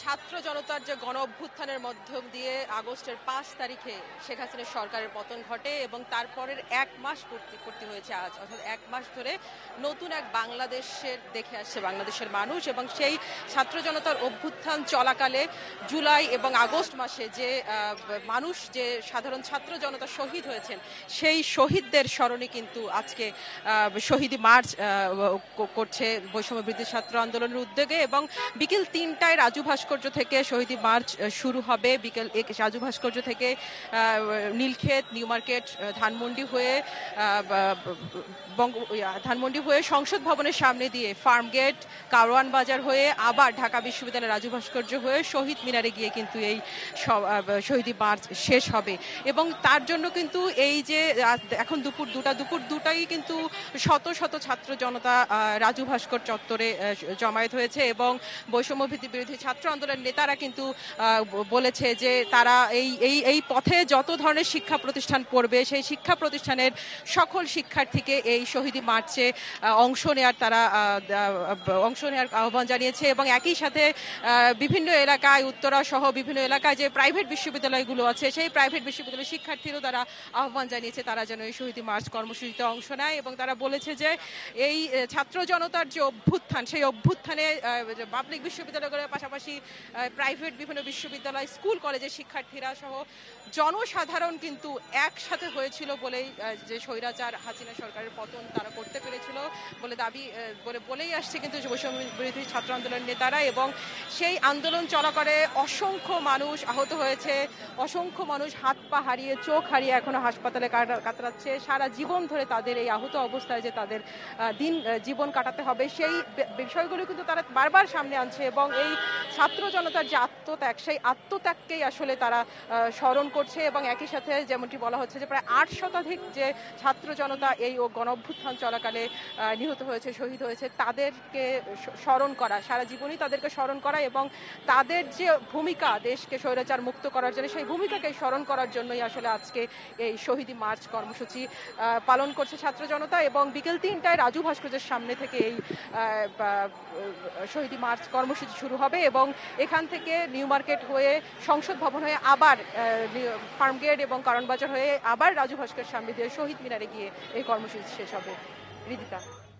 ছাত্র জনতার যে গণ অভ্যুত্থানের মধ্য দিয়ে আগস্টের 5 তারিখে শেখ হাসিনার সরকারের পতন ঘটে এবং তারপরের 1 মাস পূর্তি হয়েছে আজ, অর্থাৎ 1 মাস ধরে নতুন এক বাংলাদেশের দেখে আসছে বাংলাদেশের মানুষ। এবং সেই ছাত্র জনতার অভ্যুত্থান চলাকালে জুলাই এবং আগস্ট মাসে যে মানুষ, যে সাধারণ ছাত্র জনতা শহীদ হয়েছেন, সেই শহীদদের স্মরণে কিন্তু আজকে শহীদি মার্চ করছে বৈষম্য বিরোধী ছাত্র আন্দোলনের উদ্যোগে। এবং বিকেল 3টায় রাজু ভাস্কর্য থেকে শহীদি মার্চ শুরু হবে। বিকেল রাজু ভাস্কর্য থেকে নীলক্ষেত, নিউ মার্কেট, ধানমন্ডি হয়ে সংসদ ভবনের সামনে দিয়ে ফার্মগেট, কারওয়ান বাজার হয়ে আবার ঢাকা বিশ্ববিদ্যালয়ের রাজু ভাস্কর্য হয়ে শহীদ মিনারে গিয়ে কিন্তু এই শহীদি মার্চ শেষ হবে। এবং তার জন্য কিন্তু এই যে এখন দুপুর দুটাই কিন্তু শত শত ছাত্র জনতা রাজু ভাস্কর চত্বরে জমায়েত হয়েছে। এবং বৈষম্য বিরোধী ছাত্র আন্দোলনের নেতারা কিন্তু বলেছে যে তারা এই পথে যত ধরনের শিক্ষা প্রতিষ্ঠান পড়বে, সেই শিক্ষা প্রতিষ্ঠানের সকল শিক্ষার্থীকে এই শহীদি মার্চে অংশ নেওয়ার আহ্বান জানিয়েছে। এবং একই সাথে বিভিন্ন এলাকায়, উত্তরা সহ বিভিন্ন এলাকায় যে প্রাইভেট বিশ্ববিদ্যালয়গুলো আছে, সেই প্রাইভেট বিশ্ববিদ্যালয়ের শিক্ষার্থীরাও তারা আহ্বান জানিয়েছে তারা যেন এই শহীদি মার্চ কর্মসূচিতে অংশ নেয়। এবং তারা বলেছে যে এই ছাত্র জনতার যে অভ্যুত্থান, সেই অভ্যুত্থানে পাবলিক বিশ্ববিদ্যালয়গুলোর পাশাপাশি প্রাইভেট বিভিন্ন বিশ্ববিদ্যালয়, স্কুল কলেজের শিক্ষার্থীরা সহ জনসাধারণ কিন্তু একসাথে হয়েছিল বলেই যে স্বৈরাচার হাসিনা সরকারের পতন তারা করতে পেরেছিল বলেই আসছে কিন্তু বৈষম্য বিরোধী ছাত্র আন্দোলনের নেতারা। এবং সেই আন্দোলন চলাকালে অসংখ্য মানুষ আহত হয়েছে, অসংখ্য মানুষ হাত পা হারিয়ে, চোখ হারিয়ে এখনো হাসপাতালে কাতরাচ্ছে। সারা জীবন ধরে তাদের এই আহত অবস্থায় যে তাদের জীবন কাটাতে হবে, সেই বিষয়গুলো কিন্তু তারা বারবার সামনে আনছে। এবং এই ছাত্র জনতার যে আত্মত্যাগ, সেই আত্মত্যাগকেই আসলে তারা স্মরণ করছে। এবং একই সাথে যেমনটি বলা হচ্ছে যে প্রায় 8 শতাধিক যে ছাত্র জনতা এই গণ অভ্যুত্থান চলাকালে নিহত হয়েছে, শহীদ হয়েছে, তাদেরকে স্মরণ করা, সারা জীবনই তাদেরকে স্মরণ করা এবং তাদের যে ভূমিকা দেশকে স্বৈরাচার মুক্ত করার জন্য, সেই ভূমিকাকে স্মরণ করার জন্যই আসলে আজকে এই শহীদি মার্চ কর্মসূচি পালন করছে ছাত্র জনতা। এবং বিকেল 3টায় রাজু ভাস্কর্যের সামনে থেকে এই শহীদি মার্চ কর্মসূচি শুরু হবে। এবং এখান থেকে নিউ মার্কেট হয়ে সংসদ ভবন হয়ে আবার ফার্মগেট এবং কারওয়ান বাজার হয়ে আবার রাজু ভাস্করের সামনে দিয়ে শহীদ মিনারে গিয়ে এই কর্মসূচি শেষ হবে। রিদিতা।